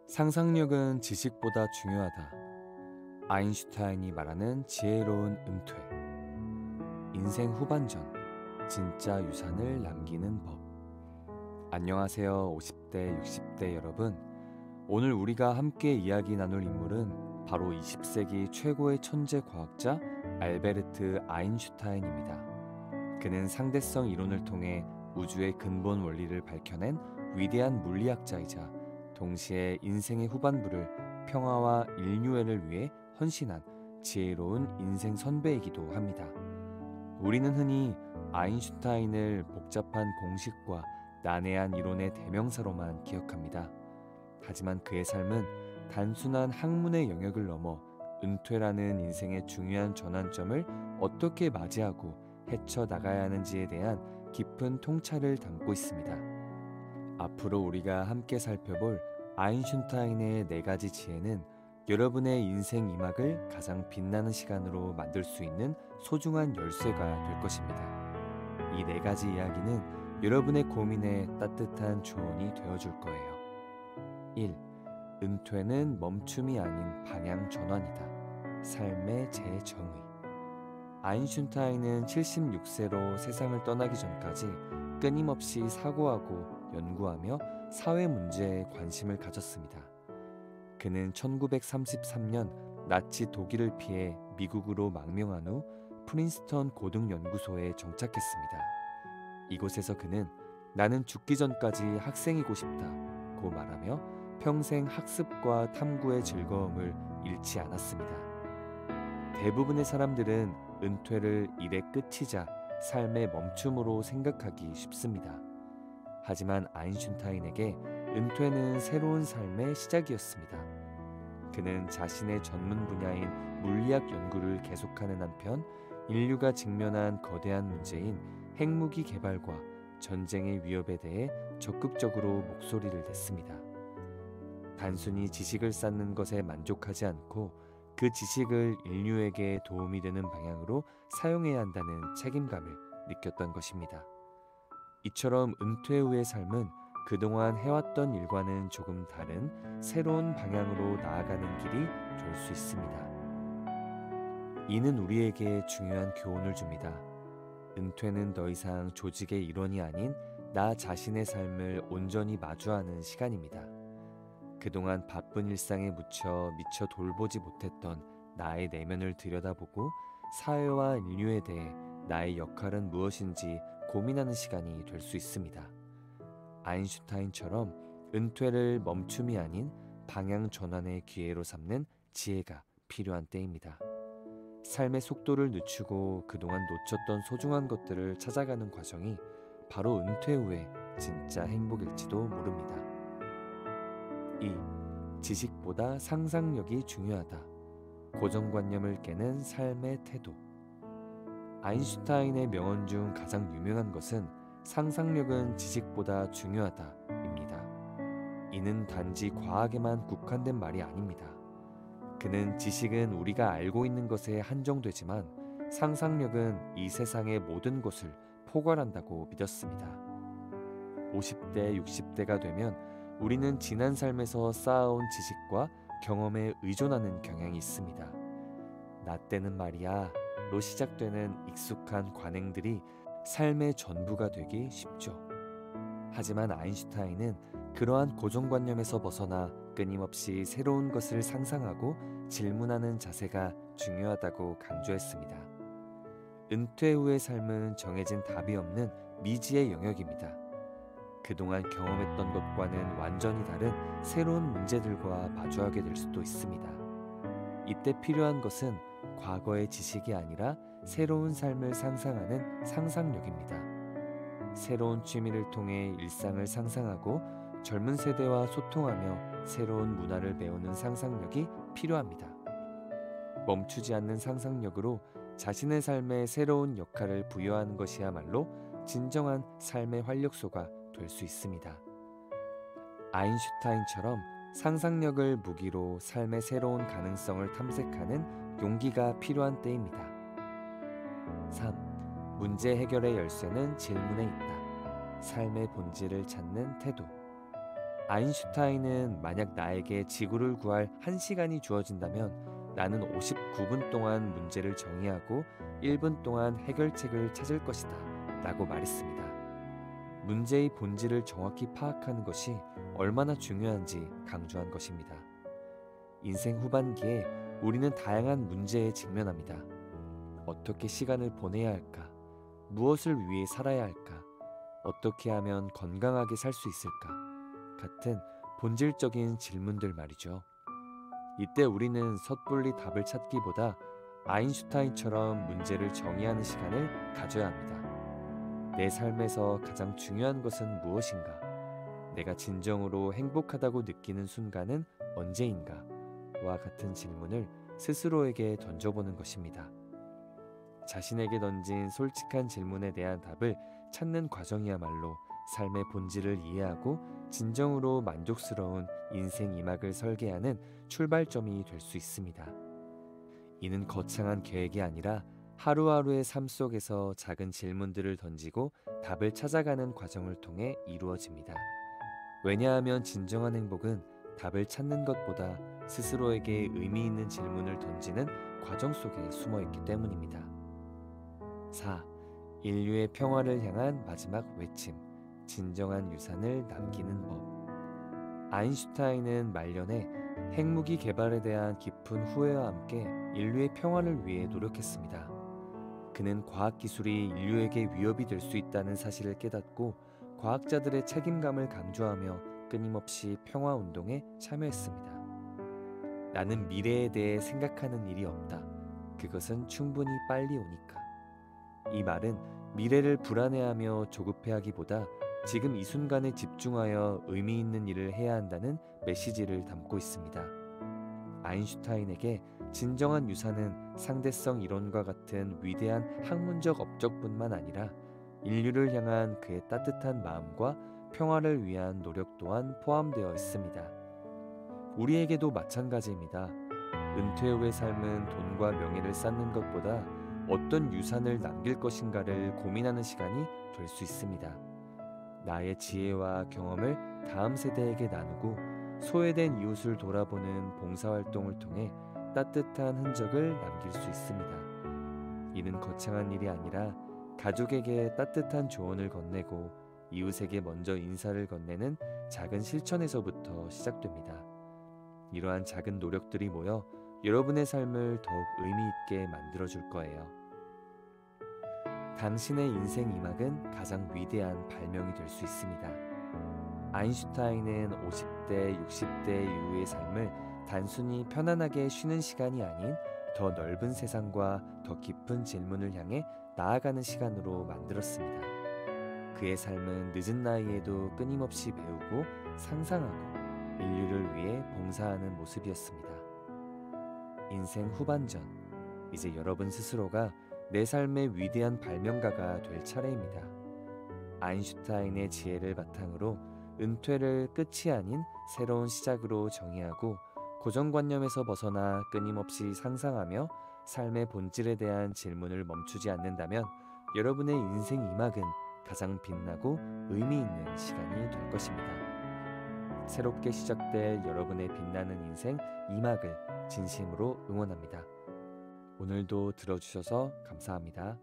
상상력은 지식보다 중요하다. 아인슈타인이 말하는 지혜로운 은퇴. 인생 후반전, 진짜 유산을 남기는 법. 안녕하세요, 50대, 60대 여러분. 오늘 우리가 함께 이야기 나눌 인물은 바로 20세기 최고의 천재 과학자 알베르트 아인슈타인입니다. 그는 상대성 이론을 통해 우주의 근본 원리를 밝혀낸 위대한 물리학자이자 동시에 인생의 후반부를 평화와 인류애를 위해 헌신한 지혜로운 인생 선배이기도 합니다. 우리는 흔히 아인슈타인을 복잡한 공식과 난해한 이론의 대명사로만 기억합니다. 하지만 그의 삶은 단순한 학문의 영역을 넘어 은퇴라는 인생의 중요한 전환점을 어떻게 맞이하고 헤쳐나가야 하는지에 대한 깊은 통찰을 담고 있습니다. 앞으로 우리가 함께 살펴볼 아인슈타인의 4가지 지혜는 여러분의 인생 이막을 가장 빛나는 시간으로 만들 수 있는 소중한 열쇠가 될 것입니다. 이 4가지 이야기는 여러분의 고민에 따뜻한 조언이 되어줄 거예요. 1. 은퇴는 멈춤이 아닌 방향 전환이다. 삶의 재정의. 아인슈타인은 76세로 세상을 떠나기 전까지 끊임없이 사고하고 연구하며 사회 문제에 관심을 가졌습니다. 그는 1933년 나치 독일을 피해 미국으로 망명한 후 프린스턴 고등연구소에 정착했습니다. 이곳에서 그는 나는 죽기 전까지 학생이고 싶다고 말하며 평생 학습과 탐구의 즐거움을 잃지 않았습니다. 대부분의 사람들은 은퇴를 일의 끝이자 삶의 멈춤으로 생각하기 쉽습니다. 하지만 아인슈타인에게 은퇴는 새로운 삶의 시작이었습니다. 그는 자신의 전문 분야인 물리학 연구를 계속하는 한편 인류가 직면한 거대한 문제인 핵무기 개발과 전쟁의 위협에 대해 적극적으로 목소리를 냈습니다. 단순히 지식을 쌓는 것에 만족하지 않고 그 지식을 인류에게 도움이 되는 방향으로 사용해야 한다는 책임감을 느꼈던 것입니다. 이처럼 은퇴 후의 삶은 그동안 해왔던 일과는 조금 다른 새로운 방향으로 나아가는 길이 될 수 있습니다. 이는 우리에게 중요한 교훈을 줍니다. 은퇴는 더 이상 조직의 일원이 아닌 나 자신의 삶을 온전히 마주하는 시간입니다. 그동안 바쁜 일상에 묻혀 미처 돌보지 못했던 나의 내면을 들여다보고 사회와 인류에 대해 나의 역할은 무엇인지 고민하는 시간이 될 수 있습니다. 아인슈타인처럼 은퇴를 멈춤이 아닌 방향 전환의 기회로 삼는 지혜가 필요한 때입니다. 삶의 속도를 늦추고 그동안 놓쳤던 소중한 것들을 찾아가는 과정이 바로 은퇴 후의 진짜 행복일지도 모릅니다. 2. 지식보다 상상력이 중요하다. 고정관념을 깨는 삶의 태도. 아인슈타인의 명언 중 가장 유명한 것은 상상력은 지식보다 중요하다입니다. 이는 단지 과학에만 국한된 말이 아닙니다. 그는 지식은 우리가 알고 있는 것에 한정되지만 상상력은 이 세상의 모든 것을 포괄한다고 믿었습니다. 50대, 60대가 되면 우리는 지난 삶에서 쌓아온 지식과 경험에 의존하는 경향이 있습니다. 나 때는 말이야 로 시작되는 익숙한 관행들이 삶의 전부가 되기 쉽죠. 하지만 아인슈타인은 그러한 고정관념에서 벗어나 끊임없이 새로운 것을 상상하고 질문하는 자세가 중요하다고 강조했습니다. 은퇴 후의 삶은 정해진 답이 없는 미지의 영역입니다. 그동안 경험했던 것과는 완전히 다른 새로운 문제들과 마주하게 될 수도 있습니다. 이때 필요한 것은 과거의 지식이 아니라 새로운 삶을 상상하는 상상력입니다. 새로운 취미를 통해 일상을 상상하고 젊은 세대와 소통하며 새로운 문화를 배우는 상상력이 필요합니다. 멈추지 않는 상상력으로 자신의 삶에 새로운 역할을 부여하는 것이야말로 진정한 삶의 활력소가 될 수 있습니다. 아인슈타인처럼 상상력을 무기로 삶의 새로운 가능성을 탐색하는 용기가 필요한 때입니다. 3. 문제 해결의 열쇠는 질문에 있다. 삶의 본질을 찾는 태도. 아인슈타인은 만약 나에게 지구를 구할 1시간이 주어진다면 나는 59분 동안 문제를 정의하고 1분 동안 해결책을 찾을 것이다 라고 말했습니다. 문제의 본질을 정확히 파악하는 것이 얼마나 중요한지 강조한 것입니다. 인생 후반기에 우리는 다양한 문제에 직면합니다. 어떻게 시간을 보내야 할까? 무엇을 위해 살아야 할까? 어떻게 하면 건강하게 살 수 있을까? 같은 본질적인 질문들 말이죠. 이때 우리는 섣불리 답을 찾기보다 아인슈타인처럼 문제를 정의하는 시간을 가져야 합니다. 내 삶에서 가장 중요한 것은 무엇인가? 내가 진정으로 행복하다고 느끼는 순간은 언제인가? 와 같은 질문을 스스로에게 던져보는 것입니다. 자신에게 던진 솔직한 질문에 대한 답을 찾는 과정이야말로 삶의 본질을 이해하고 진정으로 만족스러운 인생 이막을 설계하는 출발점이 될 수 있습니다. 이는 거창한 계획이 아니라 하루하루의 삶 속에서 작은 질문들을 던지고 답을 찾아가는 과정을 통해 이루어집니다. 왜냐하면 진정한 행복은 답을 찾는 것보다 스스로에게 의미 있는 질문을 던지는 과정 속에 숨어 있기 때문입니다. 4. 인류의 평화를 향한 마지막 외침, 진정한 유산을 남기는 법. 아인슈타인은 말년에 핵무기 개발에 대한 깊은 후회와 함께 인류의 평화를 위해 노력했습니다. 그는 과학기술이 인류에게 위협이 될 수 있다는 사실을 깨닫고 과학자들의 책임감을 강조하며 끊임없이 평화운동에 참여했습니다. 나는 미래에 대해 생각하는 일이 없다. 그것은 충분히 빨리 오니까. 이 말은 미래를 불안해하며 조급해하기보다 지금 이 순간에 집중하여 의미 있는 일을 해야 한다는 메시지를 담고 있습니다. 아인슈타인에게 진정한 유산은 상대성 이론과 같은 위대한 학문적 업적뿐만 아니라 인류를 향한 그의 따뜻한 마음과 평화를 위한 노력 또한 포함되어 있습니다. 우리에게도 마찬가지입니다. 은퇴 후의 삶은 돈과 명예를 쌓는 것보다 어떤 유산을 남길 것인가를 고민하는 시간이 될 수 있습니다. 나의 지혜와 경험을 다음 세대에게 나누고 소외된 이웃을 돌아보는 봉사활동을 통해 따뜻한 흔적을 남길 수 있습니다. 이는 거창한 일이 아니라 가족에게 따뜻한 조언을 건네고 이웃에게 먼저 인사를 건네는 작은 실천에서부터 시작됩니다. 이러한 작은 노력들이 모여 여러분의 삶을 더욱 의미 있게 만들어줄 거예요. 당신의 인생 이막은 가장 위대한 발명이 될 수 있습니다. 아인슈타인은 50대, 60대 이후의 삶을 단순히 편안하게 쉬는 시간이 아닌 더 넓은 세상과 더 깊은 질문을 향해 나아가는 시간으로 만들었습니다. 그의 삶은 늦은 나이에도 끊임없이 배우고 상상하고 인류를 위해 봉사하는 모습이었습니다. 인생 후반전, 이제 여러분 스스로가 내 삶의 위대한 발명가가 될 차례입니다. 아인슈타인의 지혜를 바탕으로 은퇴를 끝이 아닌 새로운 시작으로 정의하고 고정관념에서 벗어나 끊임없이 상상하며 삶의 본질에 대한 질문을 멈추지 않는다면 여러분의 인생 이막은 가장 빛나고 의미 있는 시간이 될 것입니다. 새롭게 시작될 여러분의 빛나는 인생 이막을 진심으로 응원합니다. 오늘도 들어주셔서 감사합니다.